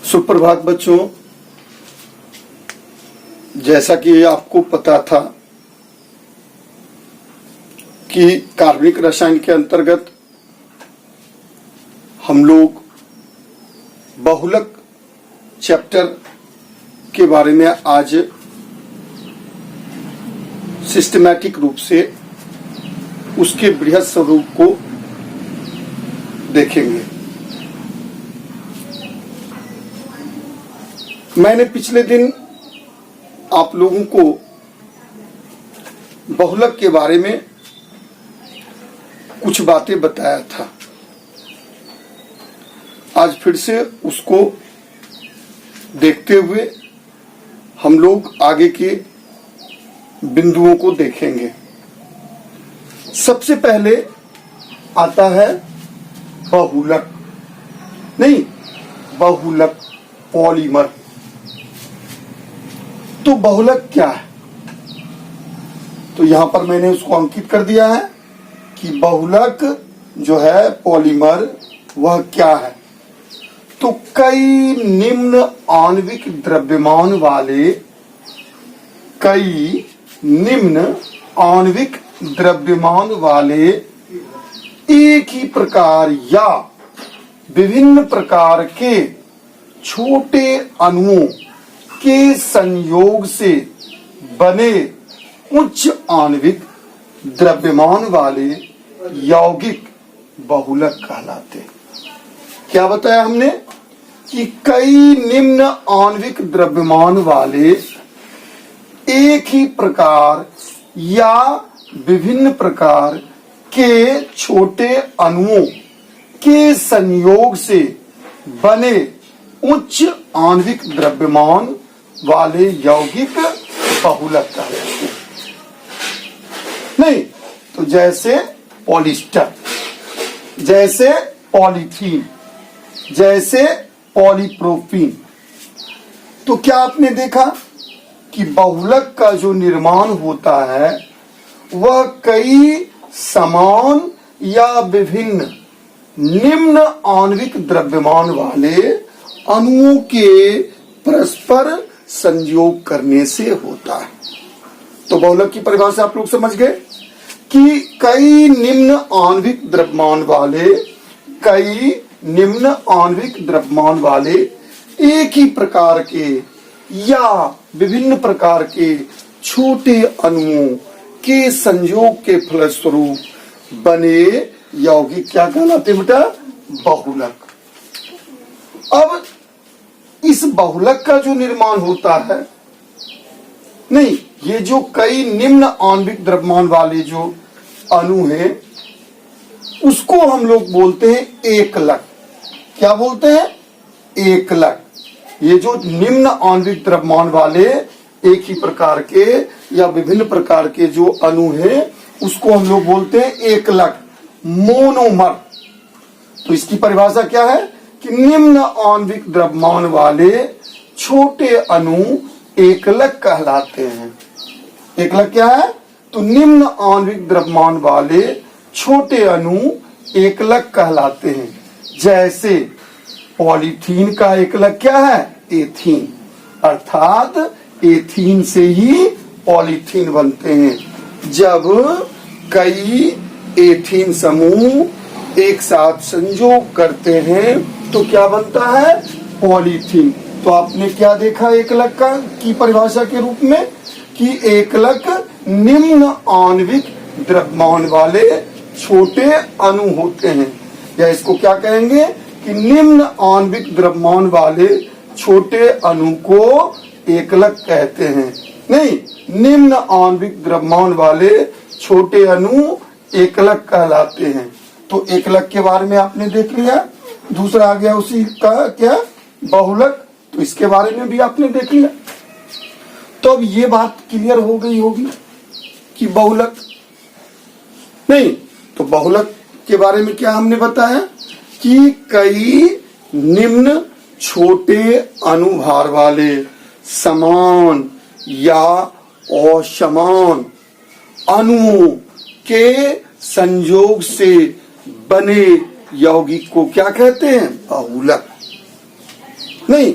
सुप्रभात बच्चों। जैसा कि आपको पता था कि कार्बनिक रसायन के अंतर्गत हम लोग बहुलक चैप्टर के बारे में आज सिस्टमैटिक रूप से उसके बृहद स्वरूप को देखेंगे। मैंने पिछले दिन आप लोगों को बहुलक के बारे में कुछ बातें बताया था। आज फिर से उसको देखते हुए हम लोग आगे के बिंदुओं को देखेंगे। सबसे पहले आता है बहुलक, नहीं बहुलक पॉलीमर। तो बहुलक क्या है? तो यहां पर मैंने उसको अंकित कर दिया है कि बहुलक जो है पॉलीमर वह क्या है। तो कई निम्न आणविक द्रव्यमान वाले एक ही प्रकार या विभिन्न प्रकार के छोटे अणुओं के संयोग से बने उच्च आणविक द्रव्यमान वाले यौगिक बहुलक कहलाते। क्या बताया हमने कि कई निम्न आणविक द्रव्यमान वाले एक ही प्रकार या विभिन्न प्रकार के छोटे अणुओं के संयोग से बने उच्च आणविक द्रव्यमान वाले यौगिक बहुलक कहलाते हैं। नहीं तो जैसे पॉलिस्टर, जैसे पॉलीथीन, जैसे पॉलीप्रोपीन। तो क्या आपने देखा कि बहुलक का जो निर्माण होता है वह कई समान या विभिन्न निम्न आणविक द्रव्यमान वाले अणुओं के परस्पर संयोग करने से होता है। तो बहुलक की परिभाषा आप लोग समझ गए कि कई निम्न आणविक द्रव्यमान वाले एक ही प्रकार के या विभिन्न प्रकार के छोटे अणुओं के संयोग के फलस्वरूप बने यौगिक क्या कहलाते बेटा? बहुलक। अब इस बहुलक का जो निर्माण होता है, नहीं ये जो कई निम्न आणविक द्रव्यमान वाले जो अणु हैं उसको हम लोग बोलते हैं एकलक। क्या बोलते हैं? एकलक। ये जो निम्न आणविक द्रव्यमान वाले एक ही प्रकार के या विभिन्न प्रकार के जो अणु हैं उसको हम लोग बोलते हैं एकलक, मोनोमर। तो इसकी परिभाषा क्या है कि निम्न आणविक द्रव्यमान वाले छोटे अणु एकलक कहलाते हैं। एकलक क्या है? तो निम्न आणविक द्रव्यमान वाले छोटे अणु एकलक कहलाते हैं। जैसे पॉलीथीन का एकलक क्या है? एथीन। अर्थात एथीन से ही पॉलीथीन बनते हैं। जब कई एथीन समूह एक साथ संयोग करते हैं तो क्या बनता है? पॉलीथीन। तो आपने क्या देखा एकलक का की परिभाषा के रूप में कि एकलक निम्न आणविक द्रव्यमान वाले छोटे अणु होते हैं, या इसको क्या कहेंगे कि निम्न आणविक द्रव्यमान वाले छोटे अणु को एकलक कहते हैं। नहीं, निम्न आणविक द्रव्यमान वाले छोटे अणु एकलक कहलाते हैं। तो एकलक के बारे में आपने देख लिया। दूसरा आ गया उसी का क्या? बहुलक। तो इसके बारे में भी आपने देख लिया। तो अब ये बात क्लियर हो गई होगी कि बहुलक, नहीं तो बहुलक के बारे में क्या हमने बताया कि कई निम्न छोटे अनुभार वाले समान या असमान अणुओं के संयोग से बने यौगिक को क्या कहते हैं? बहुलक। नहीं।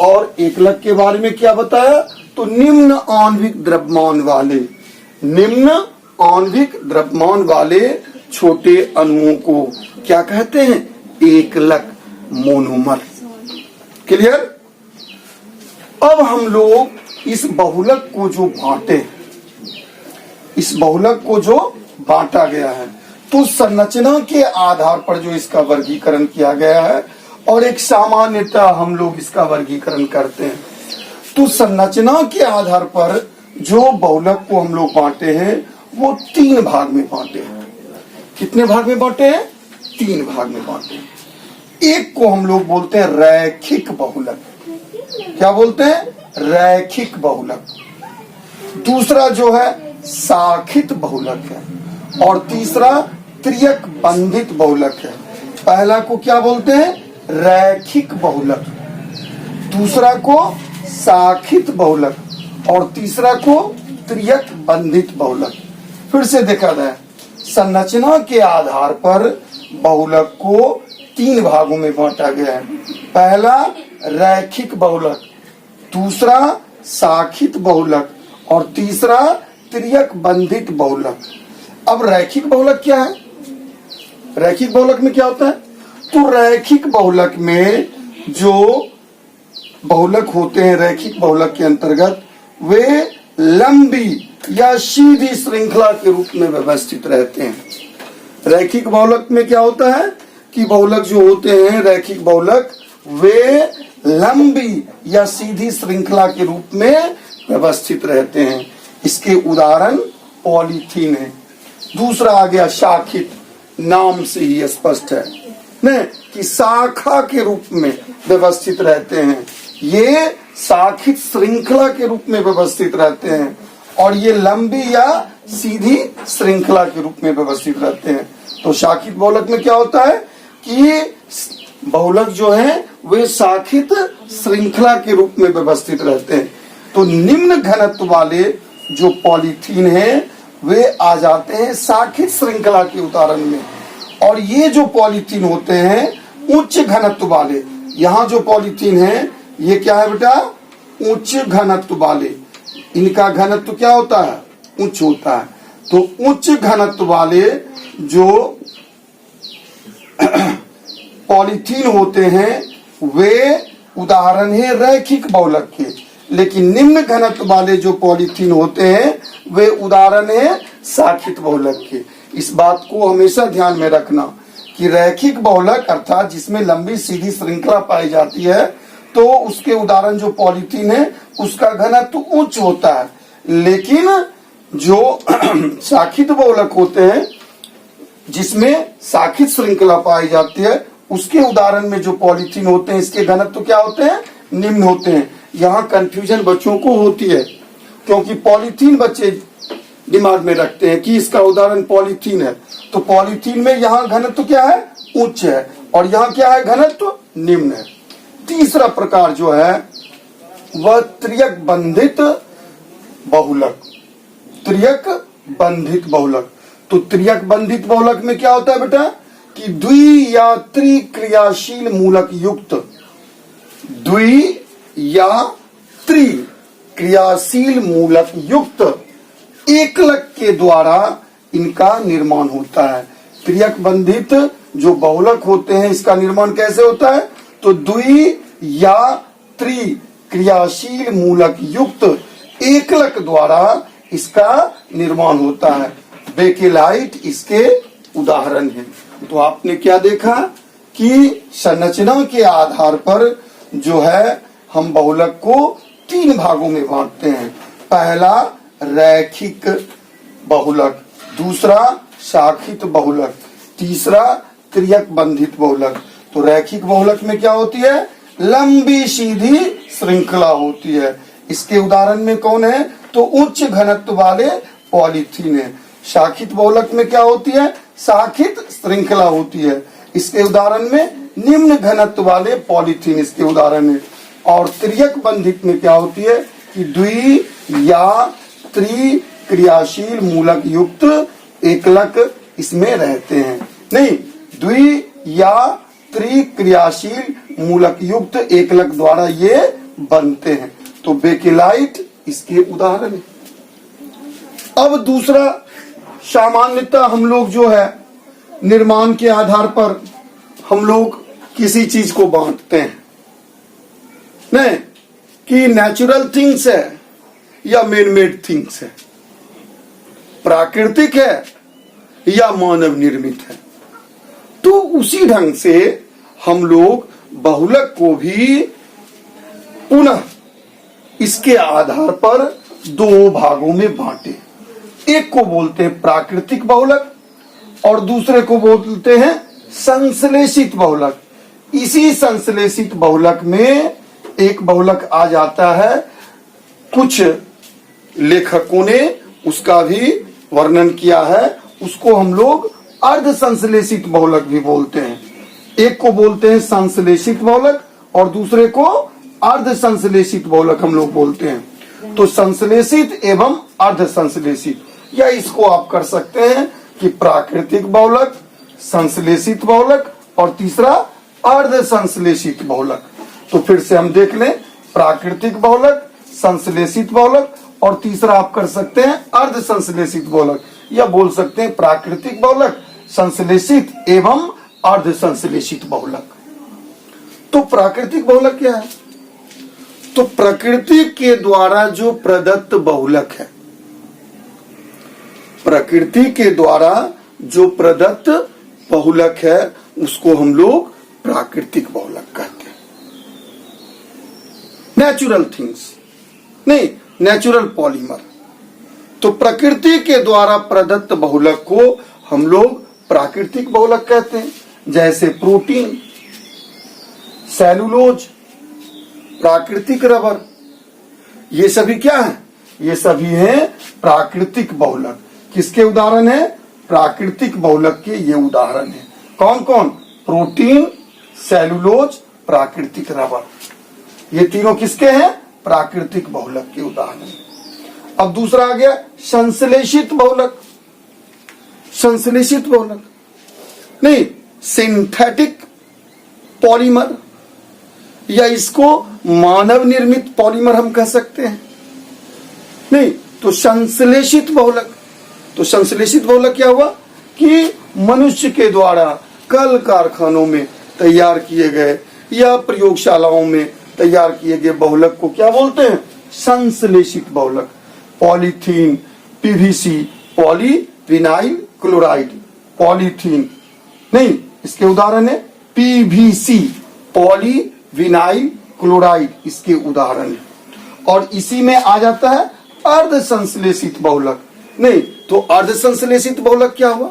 और एकलक के बारे में क्या बताया? तो निम्न आणविक द्रव्यमान वाले, निम्न आणविक द्रव्यमान वाले छोटे अणुओं को क्या कहते हैं? एकलक, मोनोमर। क्लियर? अब हम लोग इस बहुलक को जो बांटे, इस बहुलक को जो बांटा गया है, तो संरचना के आधार पर जो इसका वर्गीकरण किया गया है और एक सामान्यतः हम लोग इसका वर्गीकरण करते हैं, तो संरचना के आधार पर जो बहुलक को हम लोग बांटे हैं वो 3 भाग में बांटे हैं। कितने भाग में बांटे हैं? 3 भाग में बांटे हैं। एक को हम लोग बोलते हैं रैखिक बहुलक। क्या बोलते हैं? रैखिक बहुलक। दूसरा जो है साखित बहुलक है, और तीसरा त्रियक बंधित बहुलक है। पहला को क्या बोलते हैं? रैखिक बहुलक, दूसरा को साखित बहुलक, और तीसरा को त्रियक बंधित बहुलक। फिर से देखा जाए, संरचना के आधार पर बहुलक को 3 भागों में बांटा गया है। पहला रैखिक बहुलक, दूसरा साखित बहुलक, और तीसरा त्रियक बंधित बहुलक। अब रैखिक बहुलक क्या है? रैखिक बहुलक में क्या होता है? तो रैखिक बहुलक में जो बहुलक होते हैं रैखिक बहुलक के अंतर्गत, वे लंबी या सीधी श्रृंखला के रूप में व्यवस्थित रहते हैं। रैखिक बहुलक में क्या होता है कि बहुलक जो होते हैं रैखिक बहुलक, वे लंबी या सीधी श्रृंखला के रूप में व्यवस्थित रहते हैं। इसके उदाहरण पॉलीथीन है। दूसरा आ गया शाखित, नाम से ही स्पष्ट है न कि शाखा के रूप में व्यवस्थित रहते हैं। ये शाखित श्रृंखला के रूप में व्यवस्थित रहते हैं, और ये लंबी या सीधी श्रृंखला के रूप में व्यवस्थित रहते हैं। तो शाखित बहुलक में क्या होता है कि बहुलक जो है वे शाखित श्रृंखला के रूप में व्यवस्थित रहते हैं। तो निम्न घनत्व वाले जो पॉलीथीन है वे आ जाते हैं शाखित श्रृंखला के उदाहरण में, और ये जो पॉलीथीन होते हैं उच्च घनत्व वाले। यहाँ जो पॉलीथीन है ये क्या है बेटा? उच्च घनत्व वाले। इनका घनत्व क्या होता है? उच्च होता है। तो उच्च घनत्व वाले जो पॉलीथीन होते हैं वे उदाहरण है रैखिक बहुलक के, लेकिन निम्न घनत्व वाले जो पॉलीथीन होते हैं वे उदाहरण है शाखित बहुलक के। इस बात को हमेशा ध्यान में रखना कि रैखिक बहुलक अर्थात जिसमें लंबी सीधी श्रृंखला पाई जाती है, तो उसके उदाहरण जो पॉलीथीन है उसका घनत्व उच्च होता है। लेकिन जो शाखित बहुलक होते हैं जिसमें शाखित श्रृंखला पाई जाती है, उसके उदाहरण में जो पॉलीथीन होते हैं इसके घनत्व क्या होते हैं? निम्न होते हैं। यहाँ कंफ्यूजन बच्चों को होती है, क्योंकि पॉलीथीन बच्चे दिमाग में रखते हैं कि इसका उदाहरण पॉलीथीन है, तो पॉलीथीन में यहाँ घनत्व क्या है? उच्च है, और यहाँ क्या है? घनत्व निम्न है। तीसरा प्रकार जो है वह त्रियक बंधित बहुलक। त्रियक बंधित बहुलक। तो त्रियक बंधित बहुलक में क्या होता है बेटा कि द्वि या त्रिक्रियाशील मूलक युक्त, द्वि या त्रिक्रियाशील मूलक युक्त एकलक के द्वारा इनका निर्माण होता है। त्रियक बंधित जो बहुलक होते हैं इसका निर्माण कैसे होता है? तो द्वि या त्रिक्रियाशील मूलक युक्त एकलक द्वारा इसका निर्माण होता है। बेकेलाइट इसके उदाहरण है। तो आपने क्या देखा कि संरचना के आधार पर जो है हम बहुलक को 3 भागों में बांटते हैं। पहला रैखिक बहुलक, दूसरा शाखित बहुलक, तीसरा त्रियक बंधित बहुलक। तो रैखिक बहुलक में क्या होती है? लंबी सीधी श्रृंखला होती है। इसके उदाहरण में कौन है? तो उच्च घनत्व वाले पॉलीथीन है। शाखित बहुलक में क्या होती है? शाखित श्रृंखला होती है। इसके उदाहरण में निम्न घनत्व वाले पॉलीथीन इसके उदाहरण है। और त्रियक बंधित में क्या होती है कि द्वि या त्रिक्रियाशील मूलक युक्त एकलक इसमें रहते हैं। नहीं, द्वि या त्रिक्रियाशील मूलक युक्त एकलक द्वारा ये बनते हैं। तो बेकेलाइट इसके उदाहरण है। अब दूसरा, सामान्यतः हम लोग जो है निर्माण के आधार पर हम लोग किसी चीज को बांटते हैं, नहीं कि नेचुरल थिंग्स है या मैन मेड थिंग्स है, प्राकृतिक है या मानव निर्मित है। तो उसी ढंग से हम लोग बहुलक को भी पुनः इसके आधार पर दो भागों में बांटे। एक को बोलते हैं प्राकृतिक बहुलक और दूसरे को बोलते हैं संश्लेषित बहुलक। इसी संश्लेषित बहुलक में एक बहुलक आ जाता है, कुछ लेखकों ने उसका भी वर्णन किया है, उसको हम लोग अर्ध संश्लेषित बहुलक भी बोलते हैं। एक को बोलते हैं संश्लेषित बहुलक और दूसरे को अर्ध संश्लेषित बहुलक हम लोग बोलते हैं। तो संश्लेषित एवं अर्ध संश्लेषित, या इसको आप कर सकते हैं कि प्राकृतिक बहुलक, संश्लेषित बहुलक और तीसरा अर्ध संश्लेषित बहुलक। तो फिर से हम देख लें, प्राकृतिक बहुलक, संश्लेषित बहुलक और तीसरा आप कर सकते हैं अर्ध संश्लेषित बहुलक, या बोल सकते हैं प्राकृतिक बहुलक, संश्लेषित एवं अर्ध संश्लेषित बहुलक। तो प्राकृतिक बहुलक क्या है? तो प्रकृति के द्वारा जो प्रदत्त बहुलक है, प्रकृति के द्वारा जो प्रदत्त बहुलक है उसको हम लोग प्राकृतिक बहुलक कहते हैं। नेचुरल थिंग्स, नहीं नेचुरल पॉलीमर। तो प्रकृति के द्वारा प्रदत्त बहुलक को हम लोग प्राकृतिक बहुलक कहते हैं। जैसे प्रोटीन, सेलुलोज, प्राकृतिक रबर, ये सभी क्या है? ये सभी हैं प्राकृतिक बहुलक। किसके उदाहरण है? प्राकृतिक बहुलक के ये उदाहरण है। कौन कौन? प्रोटीन, सेलुलोज, प्राकृतिक रबर, ये तीनों किसके हैं? प्राकृतिक बहुलक के उदाहरण। अब दूसरा आ गया संश्लेषित बहुलक। संश्लेषित बहुलक नहीं, सिंथेटिक पॉलीमर, या इसको मानव निर्मित पॉलीमर हम कह सकते हैं। नहीं तो संश्लेषित बहुलक, तो संश्लेषित बहुलक क्या हुआ कि मनुष्य के द्वारा कल कारखानों में तैयार किए गए या प्रयोगशालाओं में तैयार किए गए बहुलक को क्या बोलते हैं? संश्लेषित बहुलक। Polythene, PVC, polyvinyl chloride, polythene नहीं, इसके उदाहरण है पीवीसी, पॉलीविनाइल क्लोराइड, इसके उदाहरण है। और इसी में आ जाता है अर्ध संश्लेषित बहुलक। नहीं तो अर्ध संश्लेषित बहुलक क्या हुआ?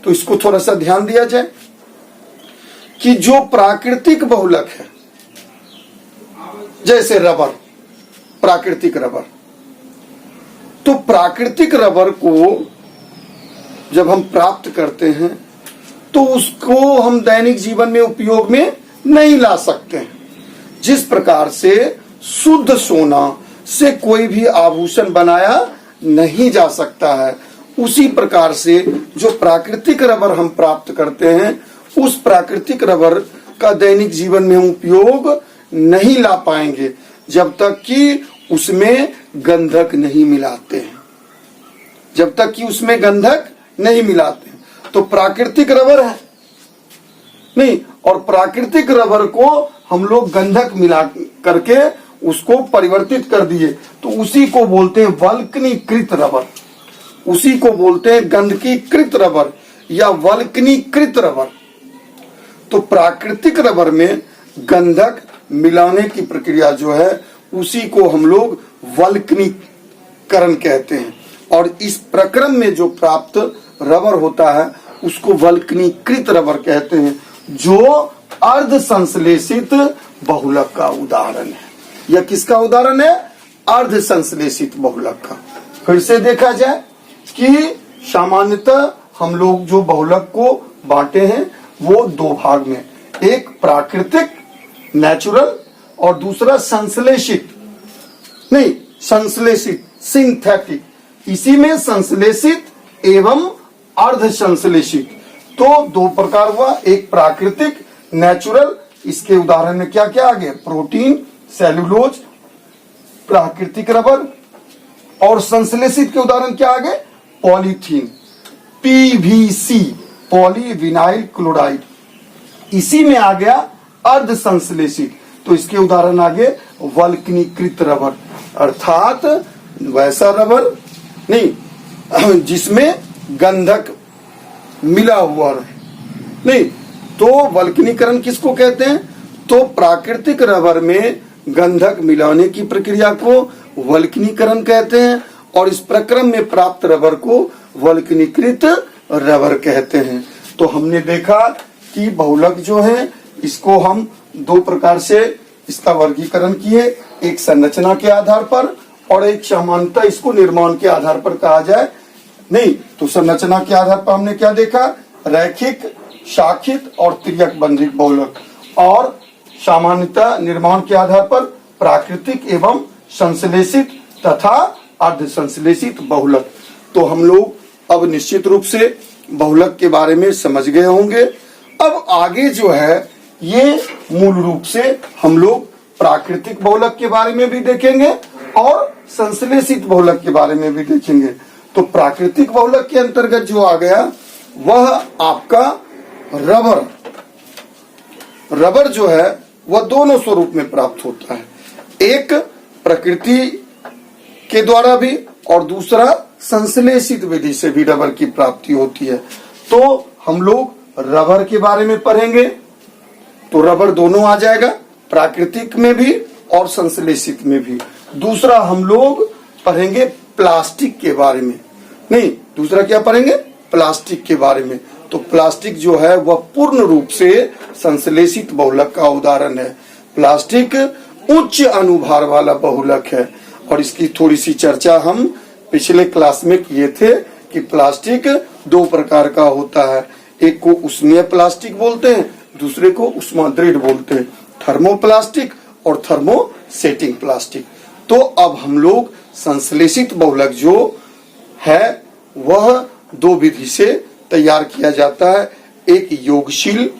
तो इसको थोड़ा सा ध्यान दिया जाए कि जो प्राकृतिक बहुलक है, जैसे रबर, प्राकृतिक रबर, तो प्राकृतिक रबर को जब हम प्राप्त करते हैं तो उसको हम दैनिक जीवन में उपयोग में नहीं ला सकते हैं। जिस प्रकार से शुद्ध सोना से कोई भी आभूषण बनाया नहीं जा सकता है, उसी प्रकार से जो प्राकृतिक रबर हम प्राप्त करते हैं, उस प्राकृतिक रबर का दैनिक जीवन में हम उपयोग नहीं ला पाएंगे जब तक कि उसमें गंधक नहीं मिलाते हैं, जब तक कि उसमें गंधक नहीं मिलाते हैं। तो प्राकृतिक रबर है नहीं, और प्राकृतिक रबर को हम लोग गंधक मिला करके उसको परिवर्तित कर दिए, तो उसी को बोलते हैं वल्कनीकृत रबर, उसी को बोलते हैं गंधकीकृत रबर या वल्कनीकृत रबर। तो प्राकृतिक रबर में गंधक मिलाने की प्रक्रिया जो है उसी को हम लोग वल्कनीकरण कहते हैं, और इस प्रक्रम में जो प्राप्त रबर होता है उसको वल्कनीकृत रबर कहते हैं, जो अर्ध संश्लेषित बहुलक का उदाहरण है। यह किसका उदाहरण है? अर्ध संश्लेषित बहुलक का। फिर से देखा जाए कि सामान्यतः हम लोग जो बहुलक को बांटे हैं वो दो भाग में, एक प्राकृतिक नेचुरल और दूसरा संश्लेषित, नहीं संश्लेषित सिंथेटिक। इसी में संश्लेषित एवं अर्ध संश्लेषित, तो दो प्रकार हुआ, एक प्राकृतिक नेचुरल, इसके उदाहरण में क्या क्या आ गए? प्रोटीन, सेलुलोज, प्राकृतिक रबर। और संश्लेषित के उदाहरण क्या आ गए? Polythene, PVC, polyvinyl chloride. इसी में आ गया अर्ध संश्लेषित, तो इसके उदाहरण आ गए वल्कनीकृत रबर, अर्थात वैसा रबर नहीं जिसमें गंधक मिला हुआ रहे। नहीं तो वल्कनीकरण किसको कहते हैं? तो प्राकृतिक रबर में गंधक मिलाने की प्रक्रिया को वल्कनीकरण कहते हैं, और इस प्रक्रम में प्राप्त रबर को वल्कनीकृत रबर कहते हैं। तो हमने देखा कि बहुलक जो है इसको हम दो प्रकार से इसका वर्गीकरण किए, एक संरचना के आधार पर और एक सामान्यतः इसको निर्माण के आधार पर कहा जाए। नहीं तो संरचना के आधार पर हमने क्या देखा? रैखिक, शाखित और त्रियक बंधित बहुलक, और सामान्यतः निर्माण के आधार पर प्राकृतिक एवं संश्लेषित तथा अर्ध संश्लेषित बहुलक। तो हम लोग अब निश्चित रूप से बहुलक के बारे में समझ गए होंगे। अब आगे जो है ये मूल रूप से हम लोग प्राकृतिक बहुलक के बारे में भी देखेंगे और संश्लेषित बहुलक के बारे में भी देखेंगे। तो प्राकृतिक बहुलक के अंतर्गत जो आ गया वह आपका रबर। रबर जो है वह दोनों स्वरूप में प्राप्त होता है, एक प्रकृति के द्वारा भी और दूसरा संश्लेषित विधि से भी रबर की प्राप्ति होती है। तो हम लोग रबर के बारे में पढ़ेंगे, तो रबर दोनों आ जाएगा, प्राकृतिक में भी और संश्लेषित में भी। दूसरा हम लोग पढ़ेंगे प्लास्टिक के बारे में। नहीं, दूसरा क्या पढ़ेंगे? प्लास्टिक के बारे में। तो प्लास्टिक जो है वह पूर्ण रूप से संश्लेषित बहुलक का उदाहरण है। प्लास्टिक उच्च अनुभार वाला बहुलक है, और इसकी थोड़ी सी चर्चा हम पिछले क्लास में किए थे कि प्लास्टिक दो प्रकार का होता है, एक को उष्मीय प्लास्टिक बोलते हैं, दूसरे को ऊष्मादृढ़ बोलते हैं, थर्मोप्लास्टिक और थर्मोसेटिंग प्लास्टिक। तो अब हम लोग संश्लेषित बहुलक जो है वह दो विधि से तैयार किया जाता है, एक योगशील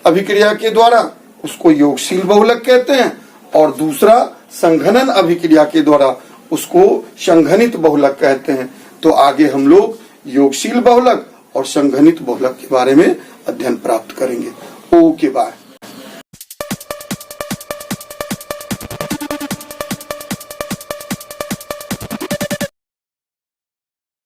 अभिक्रिया के द्वारा, उसको योगशील बहुलक कहते हैं, और दूसरा संघनन अभिक्रिया के द्वारा, उसको संघनित बहुलक कहते हैं। तो आगे हम लोग योगशील बहुलक और संघनित बहुलक के बारे में अध्ययन प्राप्त करेंगे। Okay bye.